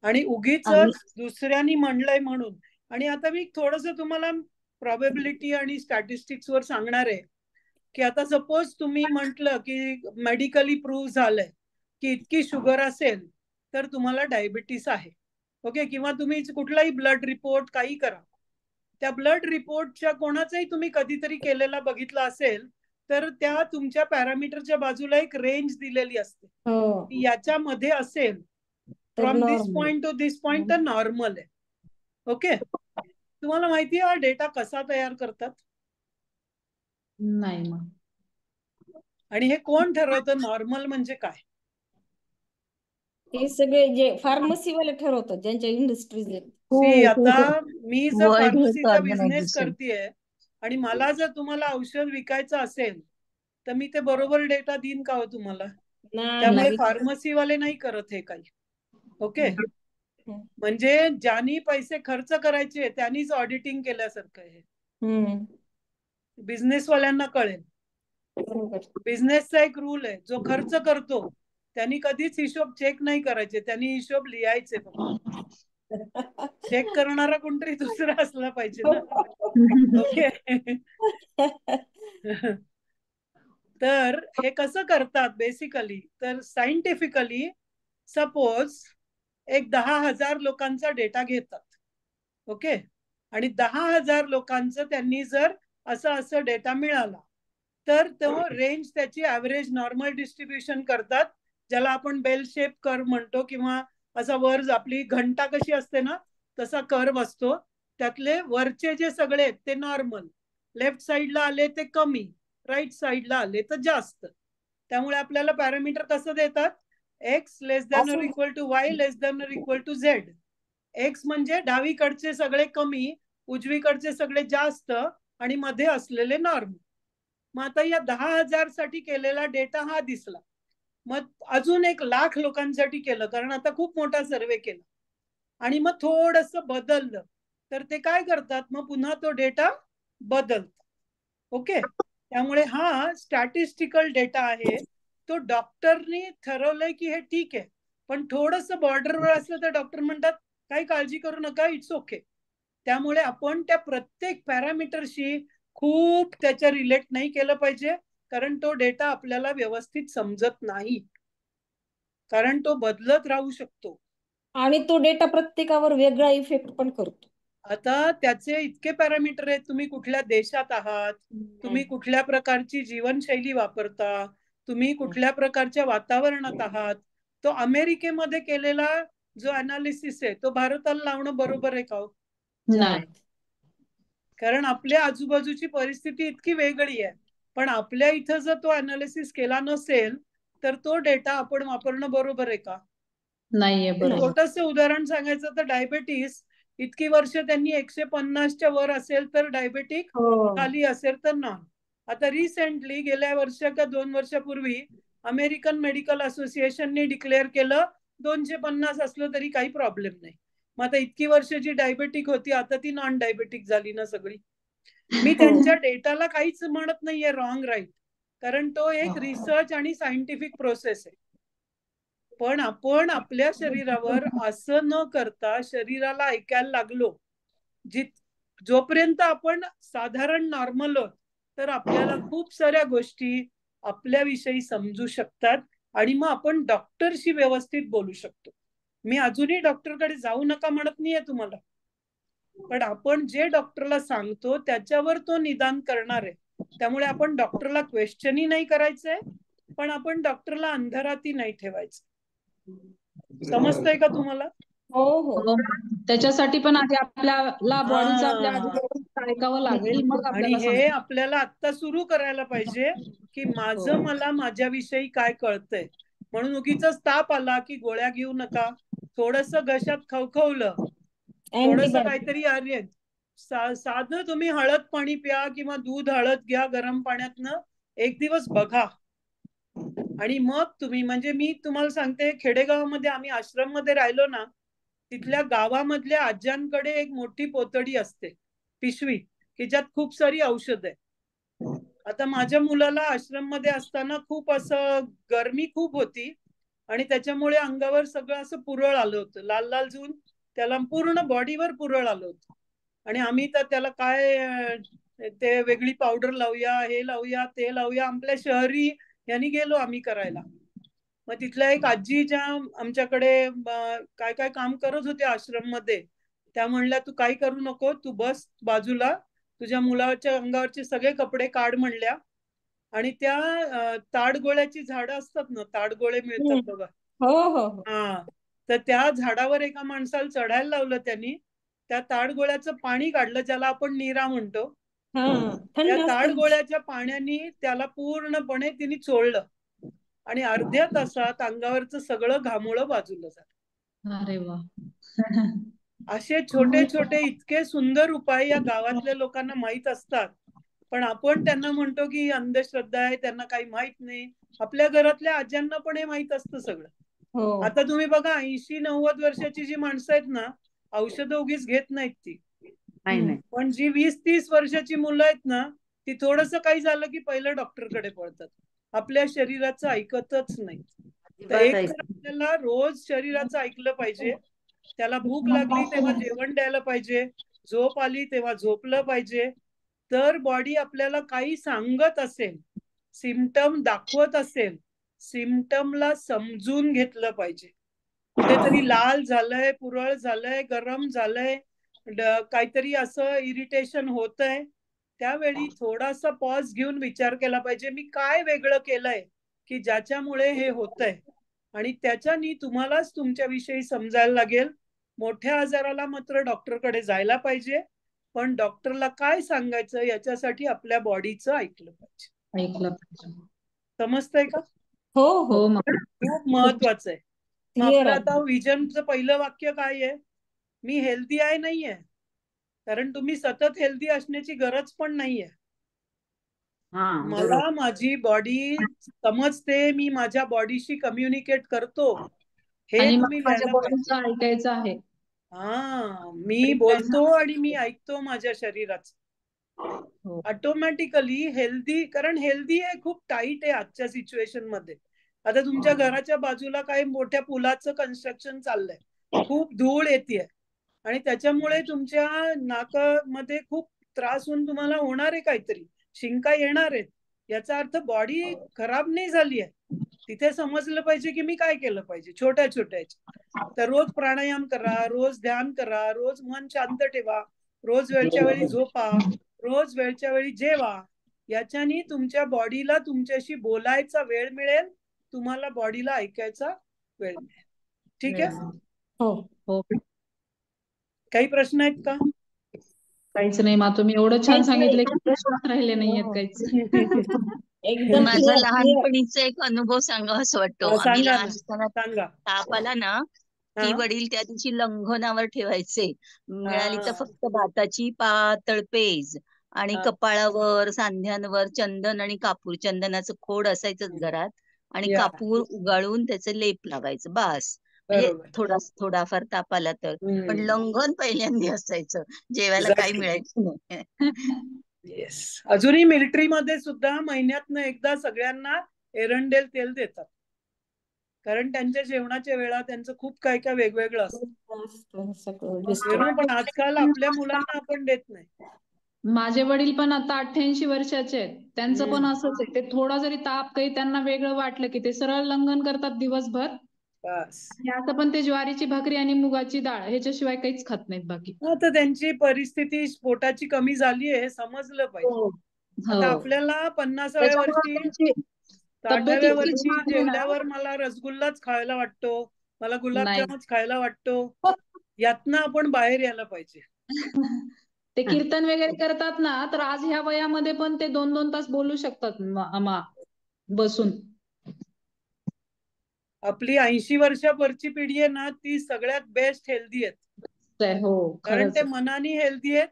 आणि उगीच आणि दुसऱ्यांनी म्हणलंय म्हणून. आणि आता मी थोडस तुम्हाला प्रोबॅबिलिटी आणि स्टॅटिस्टिक्स वर सांगणार आहे की आता सपोज तुम्ही म्हटलं की मेडिकली प्रूव्ह झालंय की इतकी शुगर असेल तर तुम्हाला डायबिटीस आहे. ओके. किंवा तुम्ही कुठलाही ब्लड रिपोर्ट काही करा, त्या ब्लड रिपोर्टच्या कोणाचाही तुम्ही कधीतरी केलेला बघितला असेल तर त्या तुमच्या पॅरामीटरच्या बाजूला एक रेंज दिलेली असते. हो, याच्यामध्ये असेल तर from this normal. Point two this point तर नॉर्मल आहे. ओके. तुम्हाला माहिती आहे हा डेटा कसा तयार करतात? नाही मग. आणि हे कोण ठरवतं नॉर्मल म्हणजे काय? हे सगळे जे फार्मसीवाले ठरवतात, ज्यांच्या इंडस्ट्रीज आहेत. सी आता मी जर वर्ल्ड हेल्थ फार्मसीचा बिझनेस ऑर्गनायझेशन. करतेय आणि मला जर तुम्हाला औषध विकायचं असेल तर मी ते बरोबर डेटा देईन का हो तुम्हाला? त्यामुळे नाही. फार्मसीवाले नाही करत हे काही. ओके. म्हणजे ज्यांनी पैसे खर्च करायचे त्यांनीच ऑडिटिंग केल्यासारखं आहे. बिझनेसवाल्यांना कळेल. बिझनेसचा एक रूल आहे, जो खर्च करतो त्यांनी कधीच हिशोब चेक नाही करायचे, त्यांनी हिशोब लिहायचे फक्त. चेक करणारा कोणतरी दुसरा असला पाहिजे ना. ओके. तर हे कसं करतात बेसिकली, तर सायंटिफिकली सपोज एक 10,000 लोकांचा डेटा घेतात. ओके. आणि 10,000 लोकांचं त्यांनी जर असं डेटा मिळाला तर तो रेंज त्याची ऍव्हरेज नॉर्मल डिस्ट्रीब्युशन करतात, ज्याला आपण बेल शेप कर्व म्हणतो, किंवा असा वर आपली घंटा कशी असते ना तसा कर्व असतो. त्यातले वरचे जे सगळे आहेत ते नॉर्मल, लेफ्ट साईडला आले ते कमी, राईट साईडला आले तर जास्त. त्यामुळे आपल्याला पॅरामीटर कसं देतात? X less than or equal to Y less than or equal to Z. एक्स म्हणजे डावीकडचे सगळे कमी, उजवीकडचे सगळे जास्त आणि मध्ये असलेले नॉर्मल. मग आता या 10,000 साठी केलेला डेटा हा दिसला. मग अजून 1,00,000 लोकांसाठी केलं, कारण आता खूप मोठा सर्वे केला आणि मग थोडस बदललं तर ते काय करतात, मग पुन्हा तो डेटा बदलतात. ओके. त्यामुळे हा स्टॅटिस्टिकल डेटा आहे. तो डॉक्टरनी ठरवलंय की हे ठीक आहे, पण थोडस बॉर्डरवर असलं तर डॉक्टर म्हणतात काही काळजी करू नका, इट्स ओके. त्यामुळे आपण त्या प्रत्येक पॅरामीटरशी खूप त्याच्या रिलेट नाही केलं पाहिजे, कारण तो डेटा आपल्याला व्यवस्थित समजत नाही, कारण तो बदलत राहू शकतो. आणि तो डेटा प्रत्येकावर वेगळा इफेक्ट पण करतो. आता त्याचे इतके पॅरामीटर आहेत, तुम्ही कुठल्या देशात आहात, तुम्ही कुठल्या प्रकारची जीवनशैली वापरता, तुम्ही कुठल्या प्रकारच्या वातावरणात आहात. तो अमेरिकेमध्ये केलेला जो अनालिसिस आहे तो भारताला लावणं बरोबर आहे का हो? नाही. कारण आपल्या आजूबाजूची परिस्थिती इतकी वेगळी आहे. पण आपल्या इथं जर तो अनालिसिस केला नसेल तर तो डेटा आपण वापरणं बरोबर आहे का? नाहीये बरोबर. छोटस उदाहरण सांगायचं तर डायबेटीस, इतकी वर्ष त्यांनी 150च्या वर असेल तर डायबेटिक, खाली असेल तर नॉन. आता रिसेंटली गेल्या वर्ष का 2 वर्षापूर्वी अमेरिकन मेडिकल असोसिएशनने डिक्लेअर केलं 250 असलं तरी काही प्रॉब्लेम नाही. मग आता इतकी वर्ष जी डायबेटिक होती आता ती नॉन डायबेटिक झाली ना सगळी. मी त्यांच्या डेटाला काहीच म्हणत नाहीये रॉंग राईट, कारण तो एक रिसर्च आणि सायंटिफिक प्रोसेस आहे. पण आपण आपल्या शरीरावर असं न करता शरीराला ऐकायला लागलो, जोपर्यंत आपण साधारण नॉर्मल आहोत तर आपल्याला खूप साऱ्या गोष्टी आपल्याविषयी समजू शकतात आणि मग आपण डॉक्टरशी व्यवस्थित बोलू शकतो. मी अजूनही डॉक्टरकडे जाऊ नका म्हणत नाहीये तुम्हाला, पण आपण जे डॉक्टरला सांगतो त्याच्यावर तो निदान करणार आहे. त्यामुळे आपण डॉक्टरला क्वेश्चनही नाही करायचंय, पण आपण डॉक्टरला अंधारातही नाही ठेवायचं. समजतंय का तुम्हाला? हो हो. त्याच्यासाठी पण आधी आपल्याला बॉडीचा आपल्या आधी ऐकावं लागेल, मग आणि आपल्याला हे सांगता. आपल्याला आता सुरू करायला पाहिजे की माझं हो. मला माझ्याविषयी काय कळतंय. म्हणून उगीच ताप आला की गोळ्या घेऊ नका. थोडस घशात खवखवलं, थोडस अँटीबायोटिक. काहीतरी आर्य साधं तुम्ही हळद पाणी प्या किंवा दूध हळद घ्या गरम पाण्यातनं, एक दिवस बघा. आणि मग तुम्ही, म्हणजे मी तुम्हाला सांगते, खेडेगावामध्ये आम्ही आश्रम मध्ये राहिलो ना, तिथल्या गावामधल्या आज्यांकडे एक मोठी पोतडी असते, पिशवी, की ज्यात खूप सारी औषध आहे. आता माझ्या मुलाला आश्रम मध्ये असताना खूप असं गरमी खूप होती आणि त्याच्यामुळे अंगावर सगळं असं पुरळ आलं होतं, लाल लाल जून, त्याला पूर्ण बॉडीवर पुरळ आलं होतं. आणि आम्ही तर त्याला काय ते वेगळी पावडर लावूया, हे लावूया, ते लावूया, आपल्या शहरी यांनी गेलो आम्ही करायला. मग तिथल्या एक आजी ज्या आमच्याकडे काय काय काम करत होते आश्रम मध्ये, त्या म्हणल्या तू काही करू नको, तू बस बाजूला, तुझ्या मुलाच्या अंगावरचे सगळे कपडे काढ म्हणल्या. आणि त्या ताडगोळ्याची झाडं असतात ना, ताडगोळे मिळतात बघा, हो हो हो. हा, तर त्या झाडावर एका माणसाला चढायला लावलं त्यांनी. त्या ताडगोळ्याचं पाणी काढलं, ज्याला आपण नीरा म्हणतो. हा त्या थंड असतं. ताडगोळ्याच्या पाण्याने त्याला पूर्णपणे तिने चोळलं आणि अर्ध्या तासात अंगावरचं सगळं घामोळं बाजूला झालं. अरे वा. असे छोटे छोटे इतके सुंदर उपाय या गावातल्या लोकांना माहित असतात, पण आपण त्यांना म्हणतो की अंधश्रद्धा आहे, त्यांना काही माहित नाही. आपल्या घरातल्या आज्यांना पण हे माहित असतं सगळं. हो. आता तुम्ही बघा, 80-90 वर्षाची जी माणसं आहेत ना, औषधं उगीच घेत नाहीत ती. पण जी 20-30 वर्षाची मुलं आहेत ना, ती थोडस काही झालं की पहिलं डॉक्टरकडे पळतात, आपल्या शरीराचं ऐकतच नाही. तर एक तर आपल्याला रोज शरीराचं ऐकलं पाहिजे. त्याला भूक लागली तेव्हा जेवण द्यायला पाहिजे, झोप आली तेव्हा झोपलं पाहिजे. तर बॉडी आपल्याला काही सांगत असेल, सिम्पटम दाखवत असेल, सिम्पटमला समजून घेतलं पाहिजे. कुठेतरी लाल झालंय, पुरळ झालंय, गरम झालंय, काहीतरी असं इरिटेशन होतंय, त्यावेळी थोडासा पॉज घेऊन विचार केला पाहिजे, मी काय वेगळं केलंय की ज्याच्यामुळे हे होतंय. आणि त्याच्यानी तुम्हालाच तुमच्याविषयी समजायला लागेल. मोठ्या आजाराला मात्र डॉक्टरकडे जायला पाहिजे, पण डॉक्टरला काय सांगायचं याच्यासाठी आपल्या बॉडीचं ऐकलं पाहिजे. ऐकलं पाहिजे. समजतंय का? हो हो. हो मग. खूप महत्वाचं आहे. मग क्लिअर आपलं आहे. आता विजनचं पहिलं वाक्य काय आहे? मी हेल्दी आहे नाहीये. कारण तुम्ही सतत हेल्दी असण्याची गरज पण नाहीये. मला माझी बॉडी समजते, मी माझ्या बॉडीशी कम्युनिकेट करतो, हे आणि तुम्ही मग माझ्या लिहायला पाहिजे. बॉडीचं ऐकायचं आहे. हा, मी बोलतो आणि मी ऐकतो माझ्या शरीराचं. हो. ऑटोमॅटिकली हेल्दी, कारण हेल्दी आहे खूप टाईट आहे आजच्या सिच्युएशन मध्ये. आता तुमच्या घराच्या बाजूला काही मोठ्या पुलाचं कन्स्ट्रक्शन चाललंय, खूप धूळ येते आणि त्याच्यामुळे तुमच्या नाकामध्ये खूप त्रास होऊन तुम्हाला होणार आहे, काहीतरी शिंका येणार आहेत. याचा अर्थ बॉडी खराब नाही झाली आहे. तिथे समजलं पाहिजे की मी काय केलं पाहिजे छोट्या छोट्या. तर रोज प्राणायाम करा, रोज ध्यान करा, रोज मन शांत ठेवा, रोज वेळच्या वेळी झोपा, रोज वेळच्या वेळी जेवा. याच्यानी तुमच्या बॉडीला तुमच्याशी बोलायचा वेळ मिळेल, तुम्हाला बॉडीला ऐकायचा वेळ मिळेल. ठीक आहे? हो हो. काही प्रश्न आहेत का? काहीच नाही मा, तुम्ही एवढं छान सांगितलं की प्रश्नच राहिले नाहीयेत काहीच. एकदम माझा क्लिअर. लहानपणीचा एक अनुभव सांगा असं वाटतो. आम्ही सांगा लहान ना, असताना सांगा. ताप आला ना की वडील त्या दिवशी लंघोनावर ठेवायचे. मिळाली तर फक्त भाताची पातळ पेज आणि कपाळावर, सांध्यांवर चंदन आणि कापूर, चंदनाचं खोड असायचंच घरात, आणि कापूर उगाळून त्याचं लेप लावायचं, बास. म्हणजे थोडाफार ताप आला तर. पण लंघन पहिल्यांदा असायचं, जेवायला काही मिळायचं नाही. येस, अजूनही मिलिटरीमध्ये सुद्धा महिन्यातनं एकदा सगळ्यांना एरंडेल तेल देतात, कारण त्यांच्या जेवणाच्या वेळा त्यांचं खूप काय काय वेगवेगळं असतं. पण आजकाल आपल्या मुलांना आपण देत नाही. माझे वडील पण आता 88 वर्षाचे आहेत, त्यांचं पण असंच आहे. ते थोडा जरी ताप काही त्यांना वेगळं वाटलं की ते सरळ लंघन करतात दिवसभर. बस. आणि आता पण ते ज्वारीची भाकरी आणि मुगाची डाळ ह्याच्याशिवाय काहीच खात नाहीत बाकी. तर त्यांची परिस्थिती पोटाची कमी झाली आहे हे समजलं पाहिजे. आता आपल्याला 50व्या वर्षी, 60व्या वर्षी जेवल्यावर मला रसगुल्लाच खायला वाटतो, मला गुलाबजामच खायला वाटतो, यातनं आपण बाहेर यायला पाहिजे. ते कीर्तन वगैरे करतात ना, तर आज ह्या वयामध्ये पण ते 2-2 तास बोलू शकतात बसून. आपली 80 वर्षावरची पिढी आहे ना, ती सगळ्यात बेस्ट हेल्दी आहेत. हो, कारण ते खरंच. मनाने हेल्दी आहेत,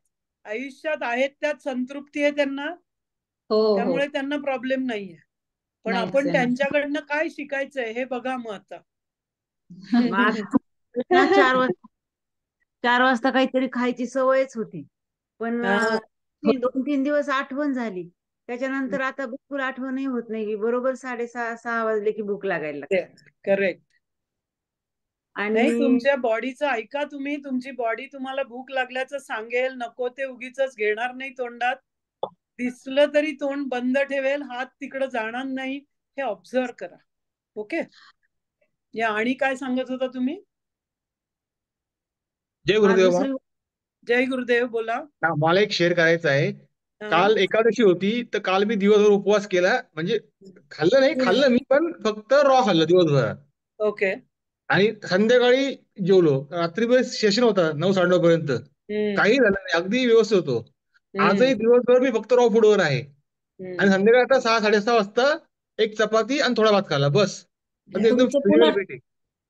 आयुष्यात आहेत त्यात संतृप्ती आहे त्यांना, हो, त्यामुळे त्यांना प्रॉब्लेम नाहीये. पण नाहीच आपण आहे ना. त्यांच्याकडनं काय शिकायचंय हे बघा मग आता. मग आता ना 4 वाजता काहीतरी खायची सवयच होती, पण हा. 2-3 दिवस आठवण झाली. त्याच्यानंतर आता बिलकुल आठवणही होत नाही की बरोबर 6:30-6 वाजले की भूक लागायला लागते. करेक्ट. नाही, आणि तुमच्या बॉडीचं ऐका तुम्ही. तुमची बॉडी तुम्हाला भूक लागल्याचं सांगेल, नको ते उगीच घेणार नाही तोंडात. दिसलं तरी तोंड बंद ठेवेल, हात तिकडे जाणार नाही, हे ऑब्झर्व करा. ओके. या आणि काय सांगत होता तुम्ही? जय गुरुदेव दुसरी जय गुरुदेव, बोला. मला एक शेअर करायचं आहे. काल एकादशी होती, तर काल मी दिवसभर उपवास केला. म्हणजे खाल्लं मी, पण फक्त रॉ खाल्लं दिवसभर. ओके. आणि संध्याकाळी जेवलो. रात्री सेशन होता 9-9:30 पर्यंत. काही झालं नाही, अगदी व्यवस्थित होतो. आजही दिवसभर मी फक्त रॉ फूडवर आहे. आणि संध्याकाळी आता 6-6:30 वाजता एक चपाती आणि थोडा भात खाल्ला बस. म्हणजे एकदम तुमचं फिजिकल पेट आहे.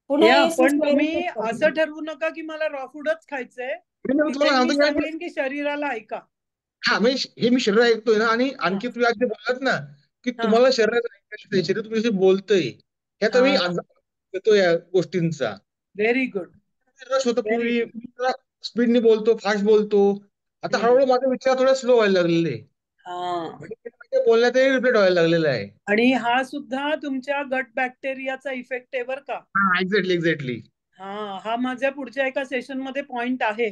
पुन्हा पण तुम्ही exercise करता असं ठरवू नका की मला रॉ फूडच खायचंय. मी तुम्हाला मी सांगतो सांगेन की शरीराला ऐका. हा, म्हणजे हे मी शरीर ऐकतोय ना. आणि आणखी तुम्ही आज बोललात ना की तुम्हाला शरीराचं ऐकायचं, शरीर तुमच्याशी बोलतंय, ह्याचा मी अंदाज घेतो या गोष्टींचा. Very good. रश होतं पूर्वी, स्पीडने बोलतो, फास्ट बोलतो. आता हळूहळू माझे विचार थोडे स्लो व्हायला लागलेले. बोलण्यातही रिप्लेट व्हायला लागलेलं आहे. आणि हा सुद्धा तुमच्या गट बॅक्टेरियाचा इफेक्ट आहे बरं का. एक्झॅक्टली. हा माझ्या पुढच्या एका सेशन मध्ये पॉइंट आहे.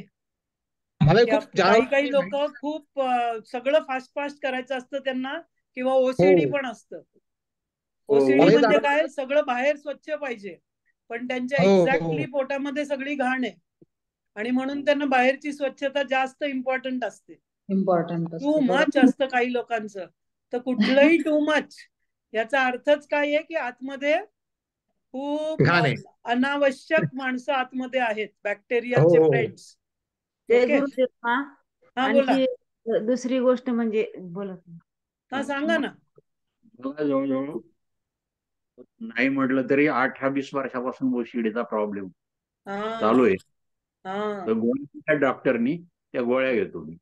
मला खूप काही लोक खूप सगळं फास्ट फास्ट करायचं असतं त्यांना, किंवा ओसीडी पण असतं. ओसीडी म्हणजे काय, सगळं बाहेर स्वच्छ पाहिजे, पण त्यांच्या एक्झॅक्टली पोटामध्ये सगळी घाण आहे, आणि म्हणून त्यांना बाहेरची स्वच्छता जास्त इम्पॉर्टंट असते. टू मच असतं काही लोकांचं. तर कुठलंही टू मच याचा अर्थच काय आहे की आतमध्ये खूप अनावश्यक माणसं आतमध्ये आहेत, बॅक्टेरियाचे फ्रेंड्स. जय गुरुदेव. बोला. आणखी दुसरी गोष्ट म्हणजे बोला. सांगा ना. जवळजवळ नाही म्हटलं तरी 18-20 वर्षापासून ओसीडीचा प्रॉब्लेम चालू आहे. तर गोळ्या डॉक्टरनी त्या गोळ्या घेतो मी.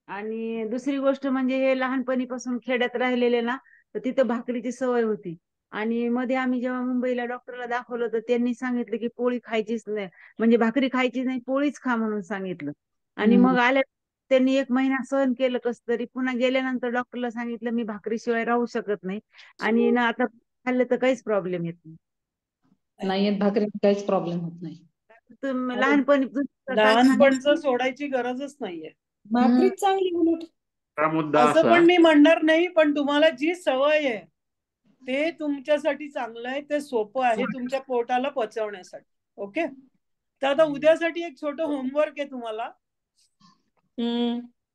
आणि दुसरी गोष्ट म्हणजे हे लहानपणीपासून खेड्यात राहिलेले ना, तर तिथं भाकरीची सवय होती. आणि मध्ये आम्ही जेव्हा मुंबईला डॉक्टरला दाखवलं तर त्यांनी सांगितलं की पोळी खायचीच नाही, म्हणजे भाकरी खायची नाही, पोळीच खा म्हणून सांगितलं. आणि मग आल्या त्यांनी 1 महिना सहन केलं कस तरी. पुन्हा गेल्यानंतर डॉक्टरला सांगितलं मी भाकरीशिवाय राहू शकत नाही, आणि ना आता खाल्लं तर काहीच प्रॉब्लेम येत नाही. भाकरी काहीच प्रॉब्लेम होत नाही. लहानपणचं सोडायची गरजच नाहीये. भाकरीच चांगली उलट. असं पण मी म्हणणार नाही, पण तुम्हाला जी सवय आहे ते तुमच्यासाठी चांगलं आहे, ते सोपं आहे तुमच्या पोटाला पचवण्यासाठी. ओके. तर आता उद्यासाठी एक छोटं होमवर्क आहे तुम्हाला.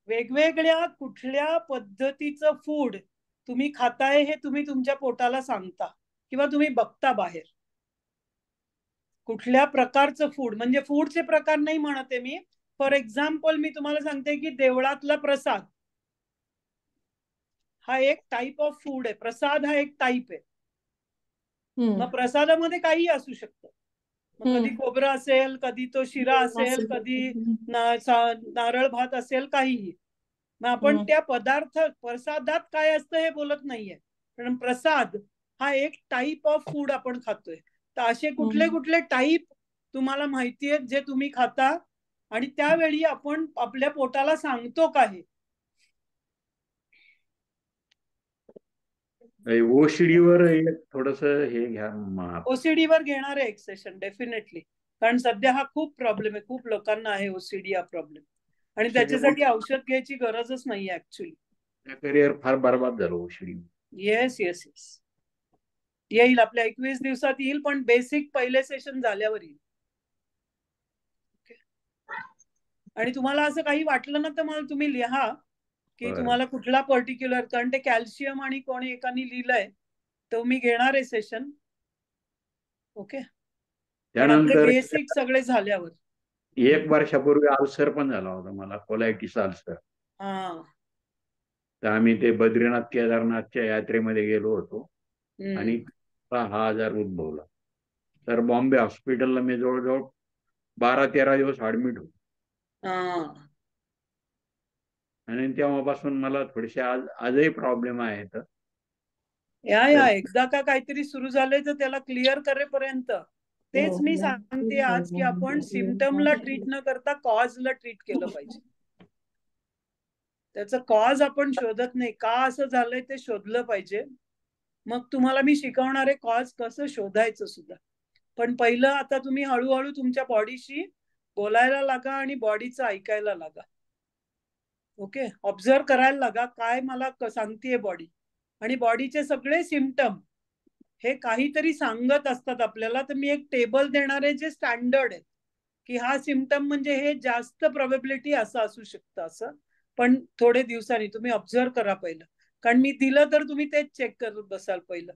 वेगवेगळ्या कुठल्या पद्धतीचं फूड तुम्ही खाताय हे तुम्ही तुमच्या पोटाला सांगता, किंवा तुम्ही बघता बाहेर कुठल्या प्रकारचं फूड. म्हणजे फूडचे प्रकार नाही म्हणते मी. फॉर एक्झाम्पल मी तुम्हाला सांगते की देवळातला प्रसाद हा एक टाइप ऑफ फूड आहे. प्रसाद हा एक टाइप आहे. मग प्रसादामध्ये काही असू शकतं. मग कधी खोबरं असेल, कधी तो शिरा असेल, कधी नारळ भात असेल, काहीही. मग आपण त्या प्रसादात काय असतं हे बोलत नाहीये, कारण प्रसाद हा एक टाइप ऑफ फूड आपण खातोय. तर असे कुठले कुठले टाइप तुम्हाला माहिती आहेत जे तुम्ही खाता, आणि त्यावेळी आपण आपल्या पोटाला सांगतो का हे. ओसीडीवर थोडस हे घ्या. ओसीडीवर घेणार आहे एक सेशन डेफिनेटली, कारण सध्या हा खूप प्रॉब्लेम आहे. खूप लोकांना आहे ओसीडी हा प्रॉब्लेम, आणि त्याच्यासाठी औषध घ्यायची गरजच नाहीये ऍक्च्युली. करिअर फार बरबाद झालं ओसीडी. Yes yes yes. येईल आपल्या 21 दिवसात येईल, पण बेसिक पहिले सेशन झाल्यावर येईल. आणि तुम्हाला असं काही वाटलं ना तर मला तुम्ही लिहा की तुम्हाला कुठला पर्टिक्युलर, कारण ते कॅल्शियम आणि कोणी एकाने लिहिलंय, तर मी घेणार आहे सेशन. ओके. पण आपले बेसिक सगळे झाल्यावर. 1 वर्षापूर्वी अल्सर पण झाला होता मला, कोलायटिस अल्सर. तर आम्ही ते बद्रीनाथ केदारनाथच्या यात्रेमध्ये गेलो होतो आणि हा आजार उद्भवला. तर बॉम्बे हॉस्पिटलला मी जवळजवळ 12-13 दिवस ऍडमिट होतो. आणि तेव्हापासून मला थोडेसे आजही प्रॉब्लेम आहेत. या एकदा का काहीतरी सुरू झालंय तर त्याला क्लिअर करेपर्यंत तेच मी सांगते आज की आपण सिम्पटमला ट्रीट न करता कॉजला ट्रीट केलं पाहिजे. त्याचं कॉज आपण शोधत नाही, का असं झालंय ते शोधलं पाहिजे. मग तुम्हाला मी शिकवणार आहे कॉज कसं शोधायचं सुद्धा. पण पहिलं आता तुम्ही हळूहळू तुमच्या बॉडीशी बोलायला लागा आणि बॉडीचं ऐकायला लागा. ओके, ऑब्झर्व करायला लागा काय मला सांगतेय बॉडी. आणि बॉडीचे सगळे सिम्पटम हे काहीतरी सांगत असतात आपल्याला. तर मी एक टेबल देणार आहे जे स्टँडर्ड आहे की हा सिम्पटम म्हणजे हे जास्त प्रोबॅबिलिटी असं असू शकतं असं. पण थोडे दिवसांनी तुम्ही ऑब्झर्व करा पहिलं, कारण मी दिलं तर तुम्ही तेच चेक करत बसाल पहिलं.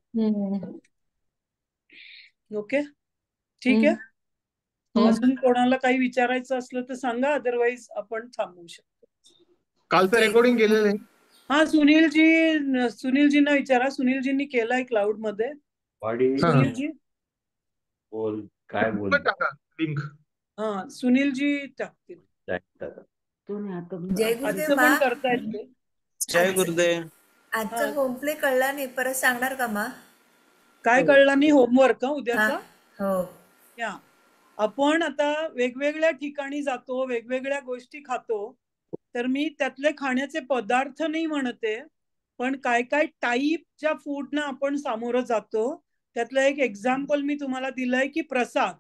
ओके, ठीक आहे. अजून कोणाला काही विचारायचं असलं तर सांगा, अदरवाईज आपण थांबवू शकतो. कालचं रेकॉर्डिंग केलेलं आहे. हा, सुनीलजींना विचारा. सुनीलजींनी केलाय क्लाउड मध्ये. सुनीलजी बोल, काय बोल. लिंक हा, सुनीलजी टाकतील. जय गुरुदेव पण करतायत ते. जय गुरुदेव. आजचा होम प्ले कळला नाही, परत सांगणार का मा? काय कळला नाही? होमवर्क उद्याचा. हो, या आपण आता वेगवेगळ्या ठिकाणी जातो, वेगवेगळ्या गोष्टी खातो. तर मी त्यातले खाण्याचे पदार्थ नाही म्हणते, पण काय काय टाईपच्या फूडना आपण सामोरं जातो. त्यातलं एक एक्झाम्पल मी तुम्हाला दिलंय की प्रसाद.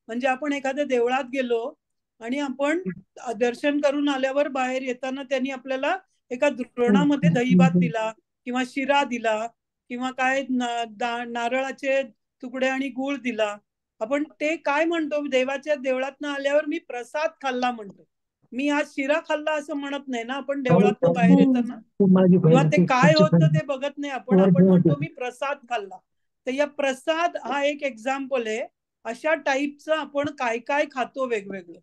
म्हणजे आपण एखाद्या देवळात गेलो आणि आपण दर्शन करून आल्यावर बाहेर येताना त्यांनी आपल्याला एका द्रोणामध्ये दहीभात दिला किंवा शिरा दिला किंवा काय नारळाचे तुकडे आणि गूळ दिला. आपण ते काय म्हणतो, देवाच्या देवळातनं आल्यावर मी प्रसाद खाल्ला म्हणतो. मी आज शिरा खाल्ला असं म्हणत नाही ना आपण देवळातनं बाहेर येताना. किंवा ते काय होतं ते बघत नाही आपण म्हणतो मी प्रसाद खाल्ला. तर या प्रसाद हा एक एक्झाम्पल आहे. अशा टाईपचं आपण काय काय खातो वेगवेगळं.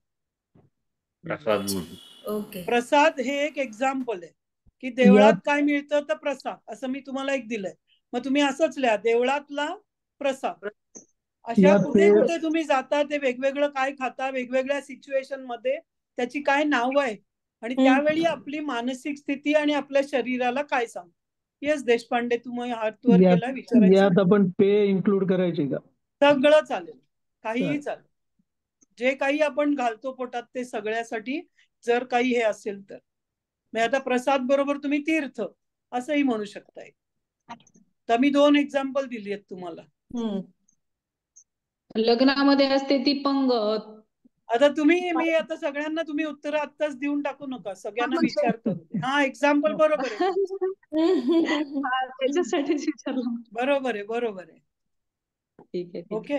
प्रसाद हे एक एक्झाम्पल आहे की देवळात काय मिळतं तर प्रसाद, असं मी तुम्हाला एक दिलंय. मग तुम्ही असंच लिहा, देवळातला प्रसाद. अशा कुठे कुठे तुम्ही जाता ते वेगवेगळं काय खाता, वेगवेगळ्या सिच्युएशन मध्ये त्याची काय नाव आहे आणि त्यावेळी आपली मानसिक स्थिती आणि आपल्या शरीराला काय सांग. येस देशपांडे, तुम्ही हात वर केला, विचारायचं. आपण पे इन्क्लूड करायचे का? सगळं चालेल, काहीही चालेल. जे काही आपण घालतो पोटात ते सगळ्यासाठी जर काही हे असेल तर. आता प्रसाद बरोबर तुम्ही तीर्थ असंही म्हणू शकताय. तर मी 2 एक्झाम्पल दिली आहेत तुम्हाला. लग्नामध्ये असते ती पंगत. आता मी आता सगळ्यांना तुम्ही उत्तर आत्ताच देऊन टाकू नका, सगळ्यांना विचार करू दे. हा, एक्झाम्पल बरोबर आहे. त्याच्यासाठीच विचारलं. बरोबर आहे. ठीक आहे. ओके.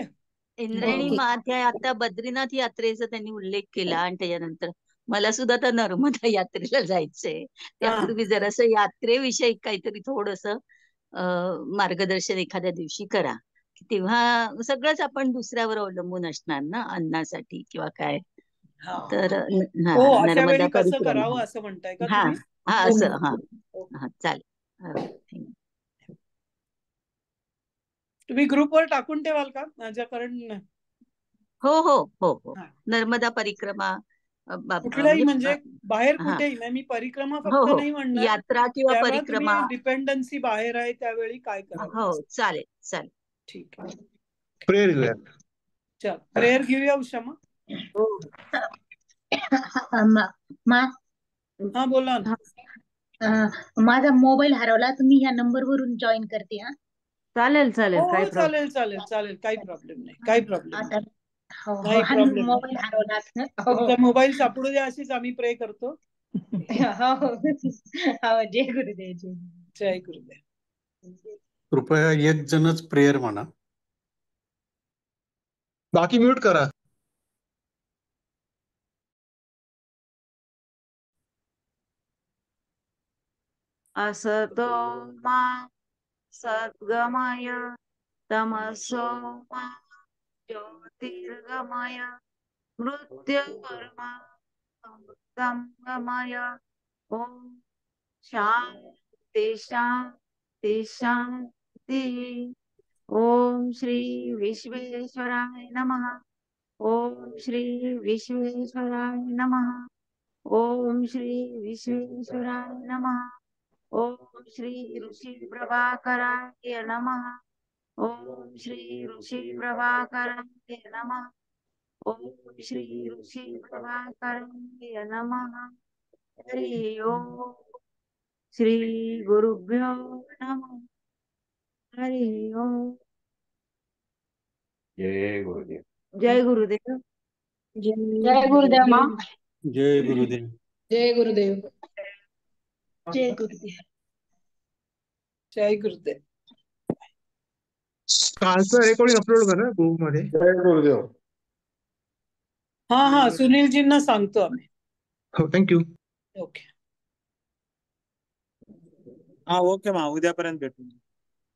इंद्रायणी मात्या आता बद्रीनाथ यात्रेचा त्यांनी उल्लेख केला आणि त्याच्यानंतर मला सुद्धा तर नर्मदा यात्रेला जायचंय. त्यापूर्वी जरासं यात्रेविषयी काहीतरी थोडस मार्गदर्शन एखाद्या दिवशी करा. तेव्हा सगळंच आपण दुसऱ्यावर अवलंबून असणार ना, अन्नासाठी किंवा काय. तर नर्मदा कसं करावं असं म्हणताय का तुम्ही? असं चालेल. तुम्ही ग्रुपवर टाकून ठेवाल का माझ्याकडे? हो. नर्मदा परिक्रमा कुठल्याही म्हणजे बाहेर कुठेही. मी परिक्रमा फक्त नाही म्हणणार, यात्रा किंवा परिक्रमा. डिपेंडन्सी बाहेर आहे त्यावेळी काय करावं. हो, चालेल. ठीक आहे. प्रेयर घेऊया. चल, प्रेयर घेऊया उषा. हा, बोला ना. माझा मोबाईल हरवला, तुम्ही ह्या नंबर वरून जॉईन करते. हा, चालेल. चालेल, काही प्रॉब्लेम नाही. मोबाईल हरवला. मोबाईल सापडू द्या, अशीच आम्ही प्रे करतो. जय गुरुदेव. जय गुरुदेव. कृपया एक जणच प्रेयर म्हणा, बाकी म्यूट करा. असतो मा सद्गमय तमसो मा ज्योतिर्गमय मृत्युर्मामृतं गमय। ओम शांति शांति शांति। ओम श्री विश्वेश्वराय नमः। ओम श्री विश्वेश्वराय नमः। ओम श्री विश्वेश्वराय नमः। ओम श्री ऋषि प्रभाकराय नमः। ओम श्री ऋषि प्रभाकराय नमः। ओम श्री ऋषि प्रभाकराय नमः। हरि ओम। श्री गुरुभ्यो नमः। हरि ओम। जय गुरुदेव। जय गुरुदेव। जय गुरुदेव माँ। जय गुरुदेव. जय गुरुदेव. जय गुरुदेव. जय गुरुदेव. कालचं रेकॉर्डिंग अपलोड करा ग्रुप मध्ये. जय गुरुदेव. हा सुनीलजींना सांगतो आम्ही. हो थँक्यू. ओके. हा ओके मा, उद्यापर्यंत भेटू.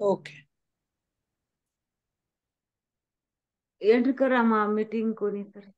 ओके. एंड करा मा मीटिंग कोणीतरी.